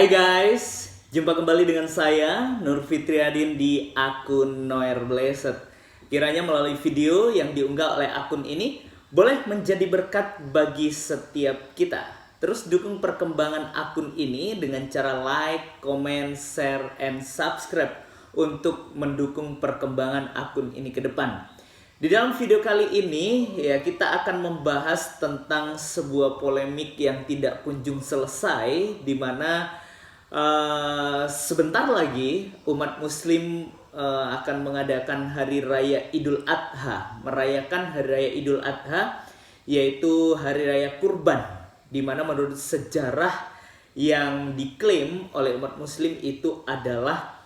Hai guys, jumpa kembali dengan saya Nur Fitriadin di akun Noer Blessed. Kiranya melalui video yang diunggah oleh akun ini boleh menjadi berkat bagi setiap kita. Terus dukung perkembangan akun ini dengan cara like, comment, share, and subscribe untuk mendukung perkembangan akun ini ke depan. Di dalam video kali ini ya kita akan membahas tentang sebuah polemik yang tidak kunjung selesai, di mana sebentar lagi umat muslim akan mengadakan hari raya Idul Adha, merayakan hari raya Idul Adha, yaitu hari raya kurban, di mana menurut sejarah yang diklaim oleh umat muslim itu adalah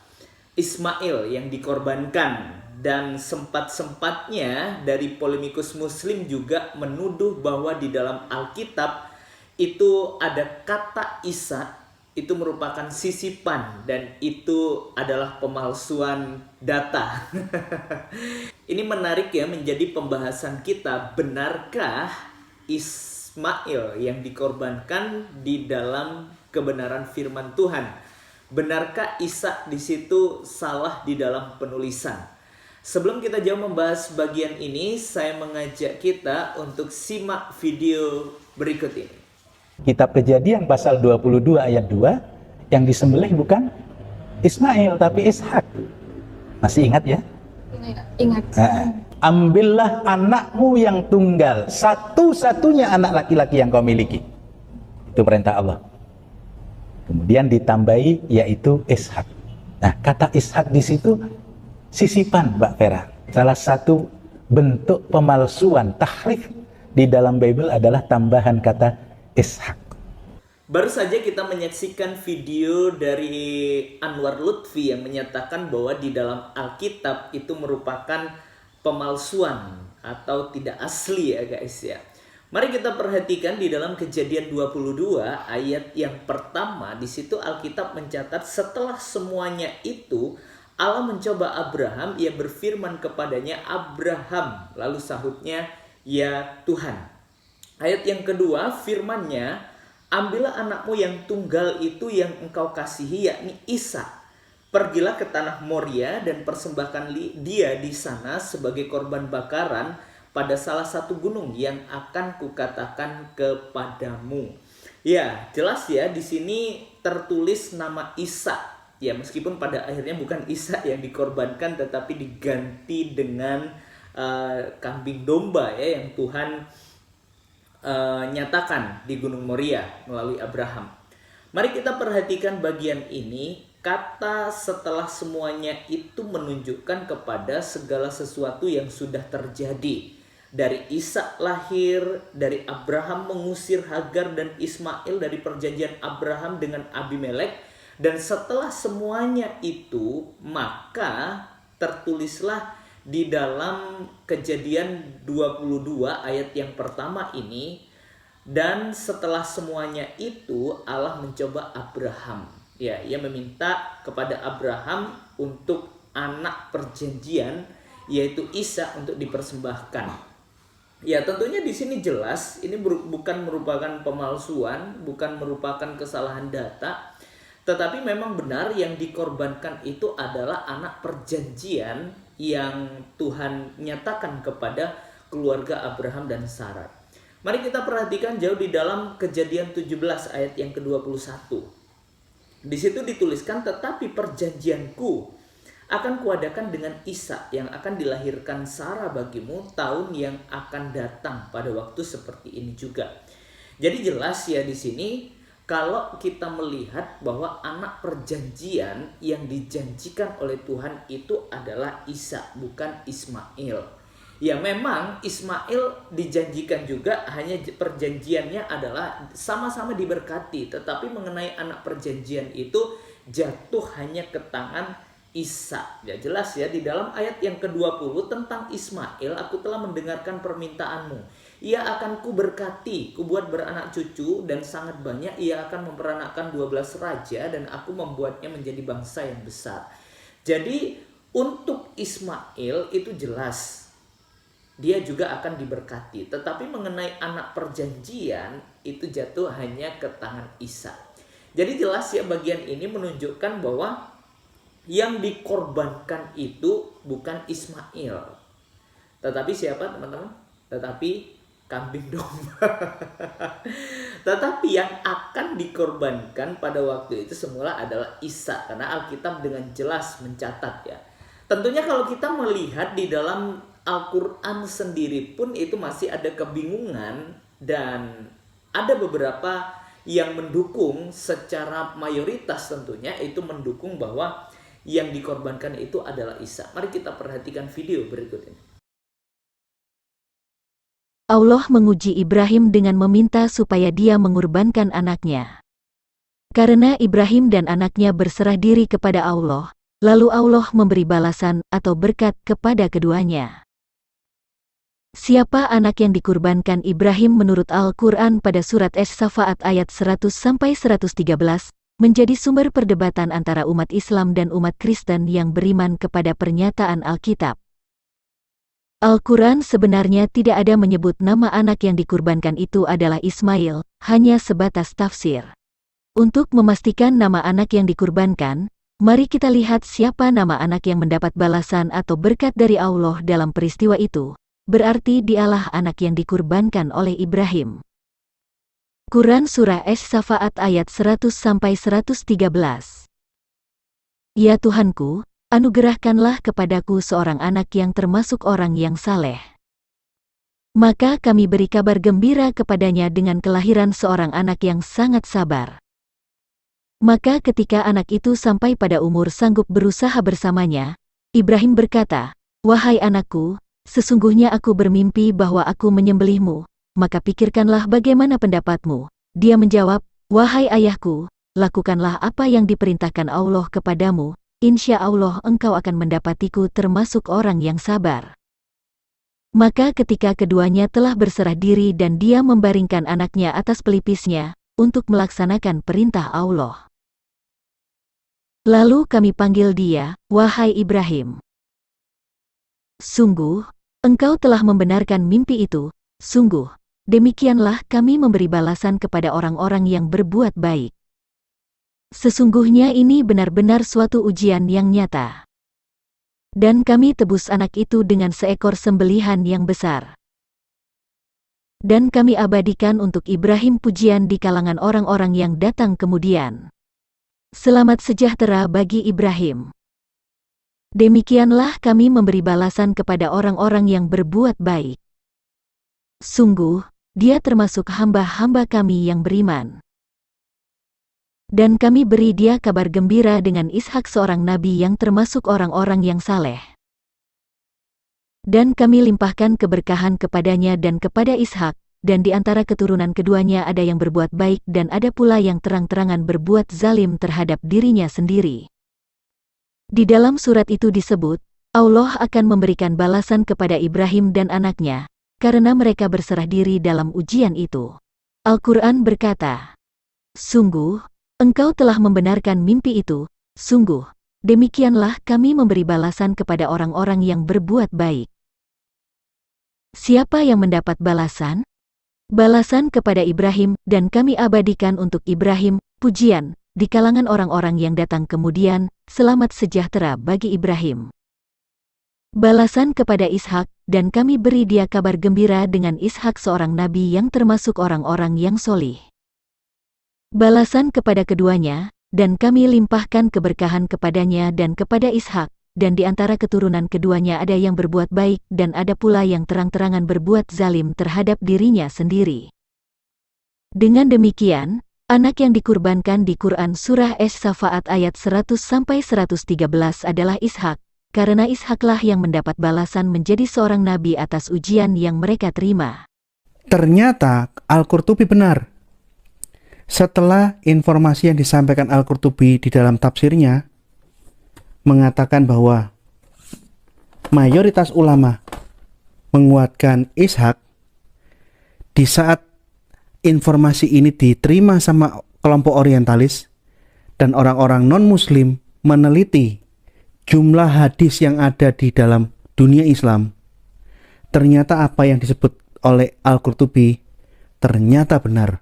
Ismail yang dikorbankan. Dan sempat-sempatnya dari polemikus muslim juga menuduh bahwa di dalam Alkitab itu ada kata Isa, itu merupakan sisipan dan itu adalah pemalsuan data. Ini menarik ya menjadi pembahasan kita, benarkah Ismail yang dikorbankan di dalam kebenaran firman Tuhan? Benarkah Isa di situ salah di dalam penulisan? Sebelum kita jauh membahas bagian ini, saya mengajak kita untuk simak video berikut ini. Kitab Kejadian pasal 22 ayat 2, yang disembelih bukan Ismail tapi Ishak. Masih ingat ya? Ingat. Ambillah anakmu yang tunggal, satu-satunya anak laki-laki yang kau miliki. Itu perintah Allah. Kemudian ditambahi yaitu Ishak. Nah, kata Ishak di situ sisipan, Mbak Vera. Salah satu bentuk pemalsuan, tahrif di dalam Bible adalah tambahan kata Ishak. Baru saja kita menyaksikan video dari Anwar Lutfi yang menyatakan bahwa di dalam Alkitab itu merupakan pemalsuan atau tidak asli ya guys ya. Mari kita perhatikan di dalam Kejadian 22 ayat yang pertama. Di situ Alkitab mencatat setelah semuanya itu Allah mencoba Abraham, ia berfirman kepadanya, Abraham. Lalu sahutnya, ya Tuhan. Ayat yang kedua, firmannya, ambillah anakmu yang tunggal itu yang engkau kasihi, yakni Isa. Pergilah ke tanah Moria dan persembahkan dia di sana sebagai korban bakaran pada salah satu gunung yang akan kukatakan kepadamu. Ya, jelas ya, di sini tertulis nama Isa. Ya, meskipun pada akhirnya bukan Isa yang dikorbankan, tetapi diganti dengan kambing domba ya yang Tuhan nyatakan di Gunung Moria melalui Abraham. Mari kita perhatikan bagian ini. Kata setelah semuanya itu menunjukkan kepada segala sesuatu yang sudah terjadi. Dari Isa lahir, dari Abraham mengusir Hagar dan Ismail dari perjanjian Abraham dengan Abimelek. Dan setelah semuanya itu, maka tertulislah di dalam Kejadian 22 ayat yang pertama ini, dan setelah semuanya itu Allah mencoba Abraham. Ya, ia meminta kepada Abraham untuk anak perjanjian yaitu Isa untuk dipersembahkan. Ya, tentunya di sini jelas ini bukan merupakan pemalsuan, bukan merupakan kesalahan data. Tetapi memang benar yang dikorbankan itu adalah anak perjanjian yang Tuhan nyatakan kepada keluarga Abraham dan Sarah. Mari kita perhatikan jauh di dalam Kejadian 17 ayat yang ke-21. Di situ dituliskan, tetapi perjanjianku akan kuadakan dengan Isa yang akan dilahirkan Sarah bagimu tahun yang akan datang pada waktu seperti ini juga. Jadi jelas ya di sini, kalau kita melihat bahwa anak perjanjian yang dijanjikan oleh Tuhan itu adalah Isa, bukan Ismail. Ya memang Ismail dijanjikan juga, hanya perjanjiannya adalah sama-sama diberkati. Tetapi mengenai anak perjanjian itu jatuh hanya ke tangan Isa. Ya jelas ya, di dalam ayat yang ke-20 tentang Ismail, aku telah mendengarkan permintaanmu. Ia akan kuberkati, kubuat beranak cucu dan sangat banyak. Ia akan memperanakkan 12 raja dan aku membuatnya menjadi bangsa yang besar. Jadi untuk Ismail itu jelas dia juga akan diberkati. Tetapi mengenai anak perjanjian itu jatuh hanya ke tangan Isa. Jadi jelas ya, bagian ini menunjukkan bahwa yang dikorbankan itu bukan Ismail, tetapi siapa teman-teman? Tetapi kambing domba. Tetapi yang akan dikorbankan pada waktu itu semula adalah Isa, karena Alkitab dengan jelas mencatat ya. Tentunya kalau kita melihat di dalam Al-Quran sendiri pun itu masih ada kebingungan, dan ada beberapa yang mendukung secara mayoritas, tentunya itu mendukung bahwa yang dikorbankan itu adalah Isa. Mari kita perhatikan video berikut ini. Allah menguji Ibrahim dengan meminta supaya dia mengorbankan anaknya. Karena Ibrahim dan anaknya berserah diri kepada Allah, lalu Allah memberi balasan atau berkat kepada keduanya. Siapa anak yang dikurbankan Ibrahim menurut Al-Quran pada surat As-Safaat ayat 100-113, menjadi sumber perdebatan antara umat Islam dan umat Kristen yang beriman kepada pernyataan Alkitab. Al-Quran sebenarnya tidak ada menyebut nama anak yang dikurbankan itu adalah Ismail, hanya sebatas tafsir. Untuk memastikan nama anak yang dikurbankan, mari kita lihat siapa nama anak yang mendapat balasan atau berkat dari Allah dalam peristiwa itu. Berarti dialah anak yang dikurbankan oleh Ibrahim. Quran Surah As-Safaat ayat 100-113. Ya Tuhanku, anugerahkanlah kepadaku seorang anak yang termasuk orang yang saleh. Maka kami beri kabar gembira kepadanya dengan kelahiran seorang anak yang sangat sabar. Maka ketika anak itu sampai pada umur sanggup berusaha bersamanya, Ibrahim berkata, "Wahai anakku, sesungguhnya aku bermimpi bahwa aku menyembelihmu, maka pikirkanlah bagaimana pendapatmu." Dia menjawab, "Wahai ayahku, lakukanlah apa yang diperintahkan Allah kepadamu, insya Allah engkau akan mendapatiku termasuk orang yang sabar." Maka ketika keduanya telah berserah diri dan dia membaringkan anaknya atas pelipisnya, untuk melaksanakan perintah Allah. Lalu kami panggil dia, "Wahai Ibrahim, sungguh, engkau telah membenarkan mimpi itu, sungguh, demikianlah kami memberi balasan kepada orang-orang yang berbuat baik. Sesungguhnya ini benar-benar suatu ujian yang nyata. Dan kami tebus anak itu dengan seekor sembelihan yang besar. Dan kami abadikan untuk Ibrahim pujian di kalangan orang-orang yang datang kemudian. Selamat sejahtera bagi Ibrahim. Demikianlah kami memberi balasan kepada orang-orang yang berbuat baik. Sungguh, dia termasuk hamba-hamba kami yang beriman. Dan kami beri dia kabar gembira dengan Ishak seorang nabi yang termasuk orang-orang yang saleh. Dan kami limpahkan keberkahan kepadanya dan kepada Ishak, dan di antara keturunan keduanya ada yang berbuat baik dan ada pula yang terang-terangan berbuat zalim terhadap dirinya sendiri. Di dalam surat itu disebut, Allah akan memberikan balasan kepada Ibrahim dan anaknya, karena mereka berserah diri dalam ujian itu. Al-Quran berkata, "Sungguh, engkau telah membenarkan mimpi itu, sungguh, demikianlah kami memberi balasan kepada orang-orang yang berbuat baik." Siapa yang mendapat balasan? Balasan kepada Ibrahim, dan kami abadikan untuk Ibrahim pujian di kalangan orang-orang yang datang kemudian, selamat sejahtera bagi Ibrahim. Balasan kepada Ishak, dan kami beri dia kabar gembira dengan Ishak seorang nabi yang termasuk orang-orang yang solih. Balasan kepada keduanya, dan kami limpahkan keberkahan kepadanya dan kepada Ishak, dan di antara keturunan keduanya ada yang berbuat baik dan ada pula yang terang-terangan berbuat zalim terhadap dirinya sendiri. Dengan demikian, anak yang dikurbankan di Quran Surah As-Safaat ayat 100-113 adalah Ishak, karena Ishaklah yang mendapat balasan menjadi seorang nabi atas ujian yang mereka terima. Ternyata Al-Qurtubi benar. Setelah informasi yang disampaikan Al-Qurtubi di dalam tafsirnya, mengatakan bahwa mayoritas ulama menguatkan Ishak, di saat informasi ini diterima sama kelompok orientalis dan orang-orang non-muslim meneliti jumlah hadis yang ada di dalam dunia Islam, ternyata apa yang disebut oleh Al-Qurtubi ternyata benar.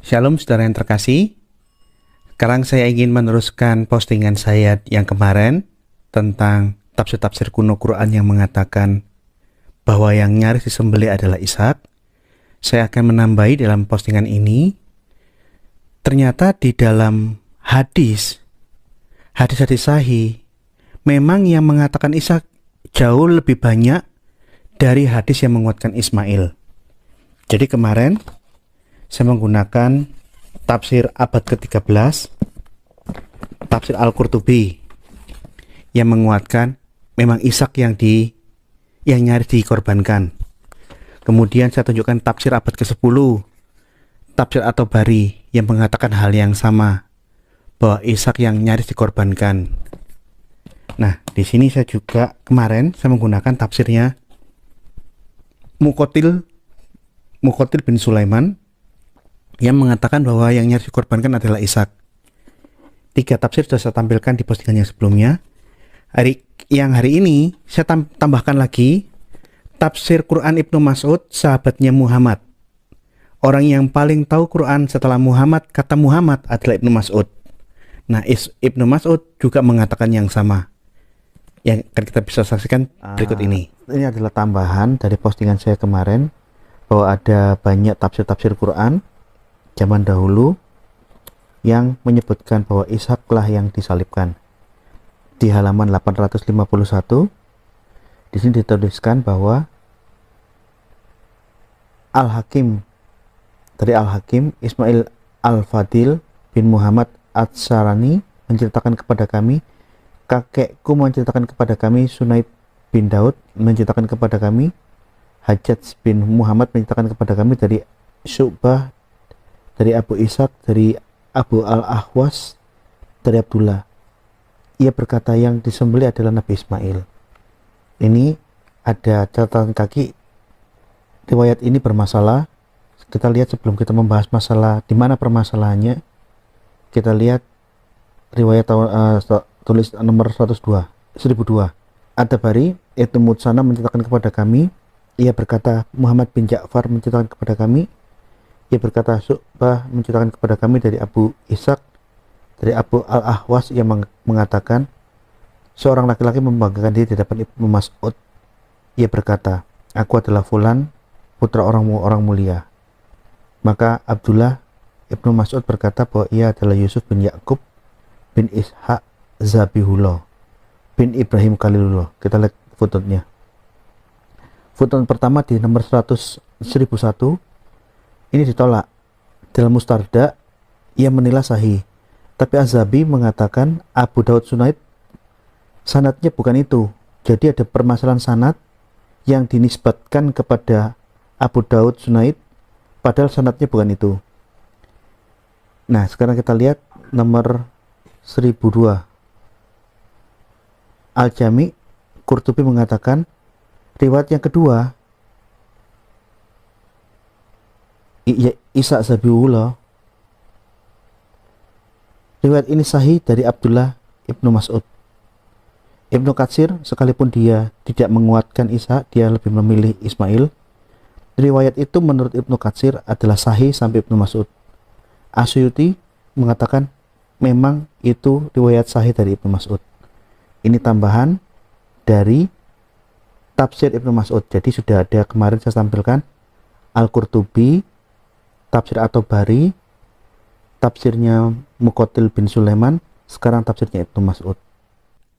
Shalom saudara yang terkasih. Sekarang saya ingin meneruskan postingan saya yang kemarin tentang tafsir-tafsir kuno Quran yang mengatakan bahwa yang nyaris disembelih adalah Ishak. Saya akan menambahi dalam postingan ini, ternyata di dalam hadis sahih, memang yang mengatakan Ishak jauh lebih banyak dari hadis yang menguatkan Ismail. Jadi kemarin saya menggunakan tafsir abad ke-13, tafsir Al-Qurtubi, yang menguatkan memang Ishak yang nyaris dikorbankan. Kemudian saya tunjukkan tafsir abad ke-10, tafsir At-Tabari, yang mengatakan hal yang sama, bahwa Ishak yang nyaris dikorbankan. Nah, di sini saya juga kemarin saya menggunakan tafsirnya Muqatil bin Sulaiman, yang mengatakan bahwa yang nyaris dikorbankan adalah Ishak. 3 tafsir sudah saya tampilkan di postingan yang sebelumnya. Yang hari ini saya tambahkan lagi tafsir Quran Ibnu Mas'ud, sahabatnya Muhammad. Orang yang paling tahu Quran setelah Muhammad, kata Muhammad, adalah Ibnu Mas'ud. Nah, Ibnu Mas'ud juga mengatakan yang sama, yang akan kita bisa saksikan berikut ini. Ini adalah tambahan dari postingan saya kemarin, bahwa ada banyak tafsir-tafsir Quran zaman dahulu yang menyebutkan bahwa Ishaklah yang disalibkan. Di halaman 851 di sini dituliskan bahwa dari Al-Hakim Ismail Al-Fadil bin Muhammad At-Sarani menceritakan kepada kami, kakekku menceritakan kepada kami, Sunaib bin Daud menceritakan kepada kami, Hajjaj bin Muhammad menceritakan kepada kami dari Syu'bah, dari Abu Ishaq, dari Abu Al-Ahwas, dari Abdullah. Ia berkata yang disembelih adalah Nabi Ismail. Ini ada catatan kaki, riwayat ini bermasalah. Kita lihat sebelum kita membahas masalah di mana permasalahannya, kita lihat riwayat tulis nomor 1002. At-Tabari Ibnu Mutsana menceritakan kepada kami, ia berkata Muhammad bin Ja'far menceritakan kepada kami, ia berkata Syu'bah menceritakan kepada kami dari Abu Ishaq, dari Abu Al-Ahwas, yang mengatakan seorang laki-laki membanggakan diri di depan Ibnu Mas'ud. Ia berkata, aku adalah Fulan, putra orang mulia. Maka Abdullah Ibnu Mas'ud berkata bahwa ia adalah Yusuf bin Yakub bin Ishaq Zabihullah bin Ibrahim Khalilullah. Kita lihat footnote-nya. Footnote pertama di nomor 1001 ini ditolak. Dalam Mustarda ia menilai sahih, tapi Az-Zahabi mengatakan Abu Daud Sunaid sanadnya bukan itu. Jadi ada permasalahan sanad yang dinisbatkan kepada Abu Daud Sunaid, padahal sanadnya bukan itu. Nah, sekarang kita lihat nomor 1002. Al-Jami, Qurtubi mengatakan riwayat yang kedua, Ishaq Zabihullah, riwayat ini sahih dari Abdullah Ibnu Mas'ud. Ibnu Katsir sekalipun dia tidak menguatkan Ishaq, dia lebih memilih Ismail. Riwayat itu menurut Ibnu Katsir adalah sahih sampai Ibnu Mas'ud. Asyuti mengatakan memang itu riwayat sahih dari Ibnu Mas'ud. Ini tambahan dari tafsir Ibnu Mas'ud. Jadi sudah ada kemarin saya tampilkan Al-Qurtubi, tafsir At-Tabari, tafsirnya Muqatil bin Sulaiman, sekarang tafsirnya Ibnu Mas'ud.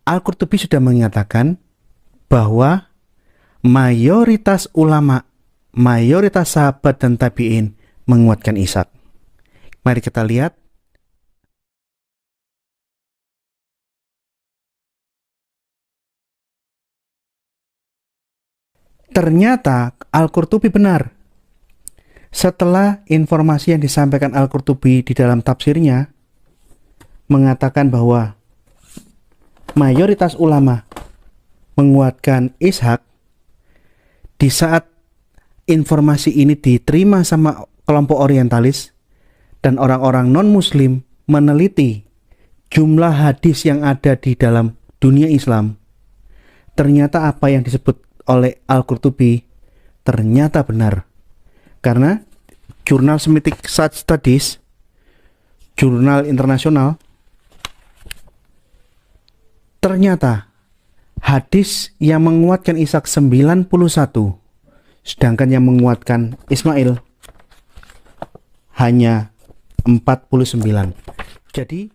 Al-Qurtubi sudah mengatakan bahwa mayoritas ulama, mayoritas sahabat dan tabi'in menguatkan Ishaq. Mari kita lihat. Ternyata Al-Qurtubi benar. Setelah informasi yang disampaikan Al-Qurtubi di dalam tafsirnya mengatakan bahwa mayoritas ulama menguatkan Ishaq, di saat informasi ini diterima sama kelompok orientalis dan orang-orang non-muslim meneliti jumlah hadis yang ada di dalam dunia Islam, ternyata apa yang disebut oleh Al-Qurtubi ternyata benar. Karena jurnal Semitic Studies jurnal internasional, ternyata hadis yang menguatkan Ishak 91, sedangkan yang menguatkan Ismail hanya 49. Jadi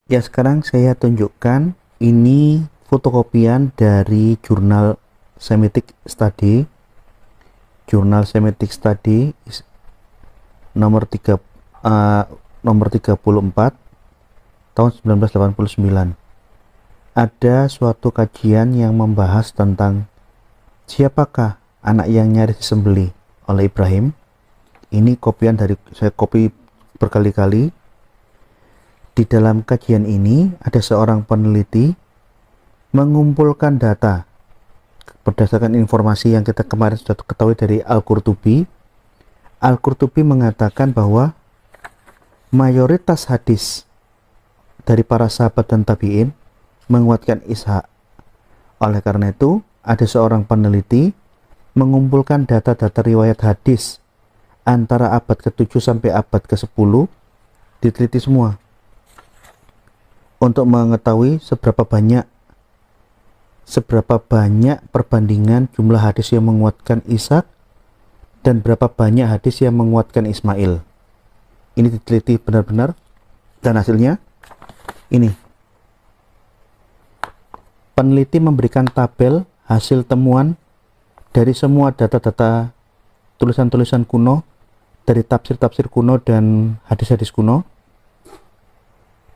ya, sekarang saya tunjukkan ini fotokopian dari jurnal Semitic Study. Jurnal Semitic Study nomor 34 tahun 1989. Ada suatu kajian yang membahas tentang siapakah anak yang nyaris disembelih oleh Ibrahim. Ini kopian dari, saya copy berkali-kali. Di dalam kajian ini ada seorang peneliti mengumpulkan data berdasarkan informasi yang kita kemarin sudah ketahui dari Al-Qurtubi. Al-Qurtubi mengatakan bahwa mayoritas hadis dari para sahabat dan tabi'in menguatkan Ishak. Oleh karena itu, ada seorang peneliti mengumpulkan data-data riwayat hadis antara abad ke-7 sampai abad ke-10, diteliti semua untuk mengetahui seberapa banyak perbandingan jumlah hadis yang menguatkan Ishak dan berapa banyak hadis yang menguatkan Ismail. Ini diteliti benar-benar, dan hasilnya ini. Peneliti memberikan tabel hasil temuan dari semua data-data tulisan-tulisan kuno, dari tafsir-tafsir kuno dan hadis-hadis kuno.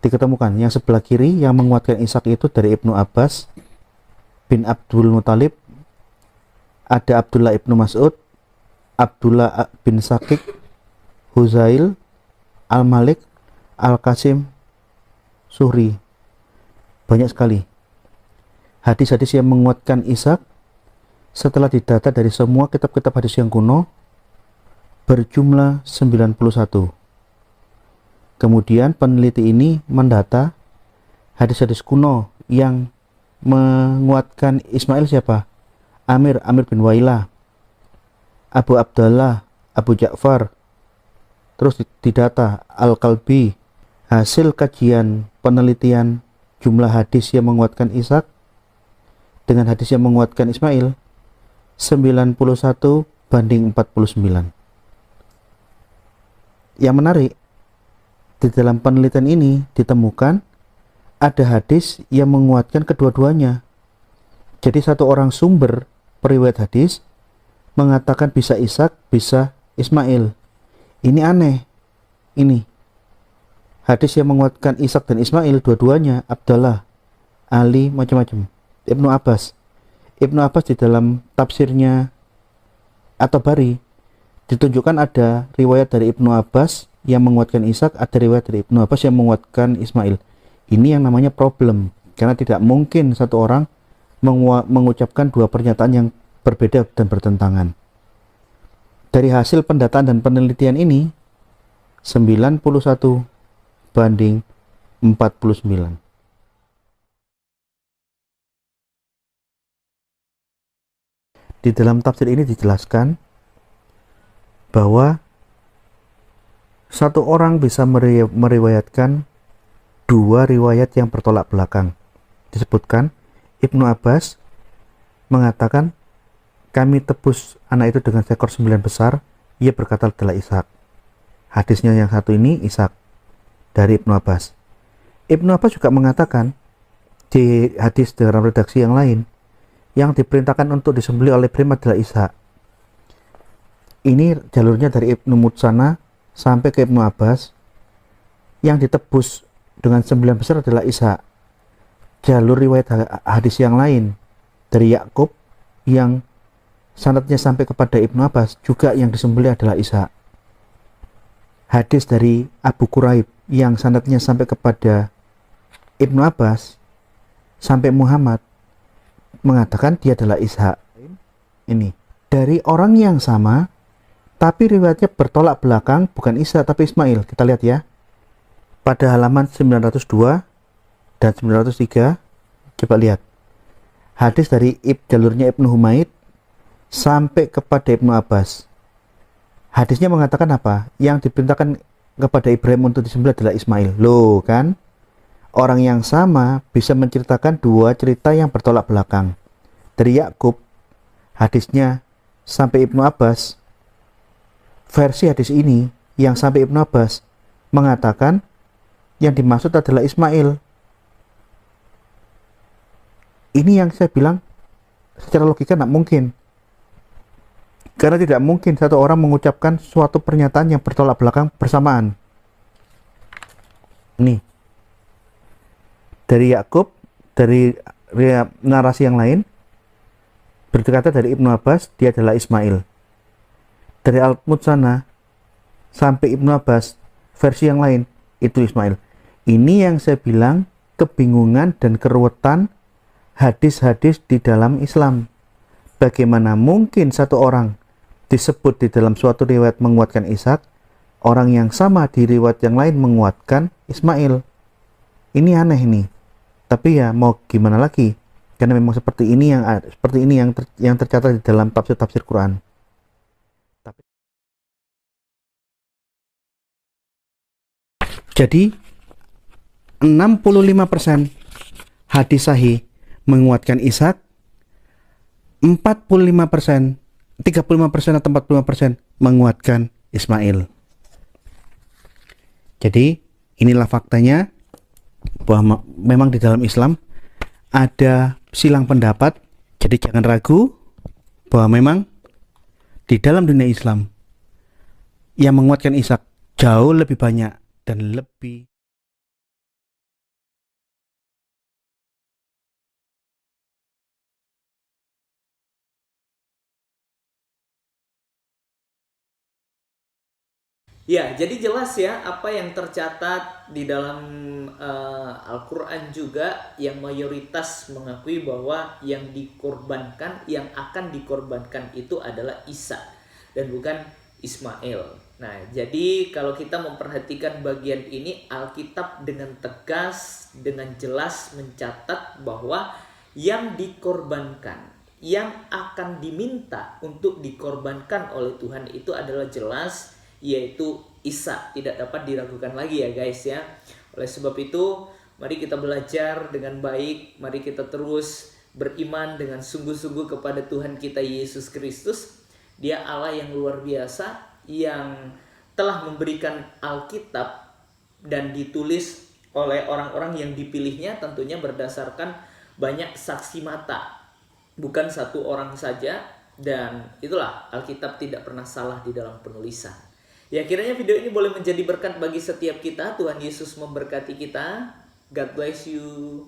Diketemukan yang sebelah kiri yang menguatkan Ishak itu dari Ibnu Abbas bin Abdul Muthalib, ada Abdullah ibnu Mas'ud, Abdullah bin Sakik, Huzail, Al-Malik, Al-Qasim, Suhri. Banyak sekali hadis-hadis yang menguatkan Ishak setelah didata dari semua kitab-kitab hadis yang kuno berjumlah 91. Kemudian peneliti ini mendata hadis-hadis kuno yang menguatkan Ismail siapa? Amir bin Wailah, Abu Abdullah, Abu Ja'far. Terus didata Al-Kalbi. Hasil kajian penelitian jumlah hadis yang menguatkan Ishak dengan hadis yang menguatkan Ismail 91 banding 49. Yang menarik, di dalam penelitian ini ditemukan ada hadis yang menguatkan kedua-duanya. Jadi satu orang sumber periwayat hadis mengatakan bisa Ishak, bisa Ismail. Ini aneh. Ini hadis yang menguatkan Ishak dan Ismail dua-duanya Abdullah, Ali, macam-macam. Ibnu Abbas di dalam tafsirnya At-Tabari ditunjukkan ada riwayat dari Ibnu Abbas yang menguatkan Ishak, ada riwayat dari Ibnu Abbas yang menguatkan Ismail. Ini yang namanya problem, karena tidak mungkin satu orang mengucapkan dua pernyataan yang berbeda dan bertentangan. Dari hasil pendataan dan penelitian ini 91 banding 49. Di dalam tafsir ini dijelaskan bahwa satu orang bisa meriwayatkan dua riwayat yang bertolak belakang. Disebutkan Ibnu Abbas mengatakan, kami tebus anak itu dengan seekor 9 besar. Ia berkata adalah Ishak. Hadisnya yang satu ini Ishak dari Ibnu Abbas. Ibnu Abbas juga mengatakan di hadis dalam redaksi yang lain, yang diperintahkan untuk disembelih oleh Ibrahim adalah Ishak. Ini jalurnya dari Ibnu Mutsana sampai ke Ibnu Abbas. Yang ditebus dengan 9 besar adalah Ishak. Jalur riwayat hadis yang lain dari Yakub yang sanadnya sampai kepada Ibnu Abbas juga yang disembelih adalah Ishak. Hadis dari Abu Quraib yang sanadnya sampai kepada Ibnu Abbas sampai Muhammad mengatakan dia adalah Ishak. Ini dari orang yang sama tapi riwayatnya bertolak belakang, bukan Ishak tapi Ismail. Kita lihat ya. Pada halaman 902 dan 903, coba lihat. Hadis dari jalurnya Ibnu Humaid sampai kepada Ibnu Abbas. Hadisnya mengatakan apa? Yang diperintahkan kepada Ibrahim untuk disembelih adalah Ismail. Loh kan? Orang yang sama bisa menceritakan dua cerita yang bertolak belakang. Dari Yakub, hadisnya sampai Ibnu Abbas, versi hadis ini yang sampai Ibnu Abbas mengatakan yang dimaksud adalah Ismail. Ini yang saya bilang secara logika tidak mungkin. Karena tidak mungkin satu orang mengucapkan suatu pernyataan yang bertolak belakang bersamaan. Nih, dari Yakub, dari narasi yang lain, berkata dari Ibnu Abbas, dia adalah Ismail. Dari Al-Mutsana sampai Ibnu Abbas, versi yang lain, itu Ismail. Ini yang saya bilang kebingungan dan keruwetan hadis-hadis di dalam Islam. Bagaimana mungkin satu orang disebut di dalam suatu riwayat menguatkan Ishak, orang yang sama di riwayat yang lain menguatkan Ismail. Ini aneh nih. Tapi ya mau gimana lagi? Karena memang seperti ini yang tercatat di dalam tafsir Quran. Jadi 65% hadis sahih menguatkan Ishak, 35%, 35% atau 45% menguatkan Ismail. Jadi inilah faktanya bahwa memang di dalam Islam ada silang pendapat. Jadi jangan ragu bahwa memang di dalam dunia Islam yang menguatkan Ishak jauh lebih banyak dan lebih. Ya, jadi jelas ya apa yang tercatat di dalam Al-Quran juga, yang mayoritas mengakui bahwa yang dikorbankan, yang akan dikorbankan itu adalah Isa dan bukan Ismail. Nah, jadi kalau kita memperhatikan bagian ini, Alkitab dengan tegas, dengan jelas mencatat bahwa yang dikorbankan, yang akan diminta untuk dikorbankan oleh Tuhan itu adalah jelas, yaitu Isa. Tidak dapat diragukan lagi ya guys ya. Oleh sebab itu, mari kita belajar dengan baik, mari kita terus beriman dengan sungguh-sungguh kepada Tuhan kita Yesus Kristus. Dia Allah yang luar biasa, yang telah memberikan Alkitab dan ditulis oleh orang-orang yang dipilihnya, tentunya berdasarkan banyak saksi mata, bukan satu orang saja. Dan itulah, Alkitab tidak pernah salah di dalam penulisan. Ya, kiranya video ini boleh menjadi berkat bagi setiap kita. Tuhan Yesus memberkati kita. God bless you.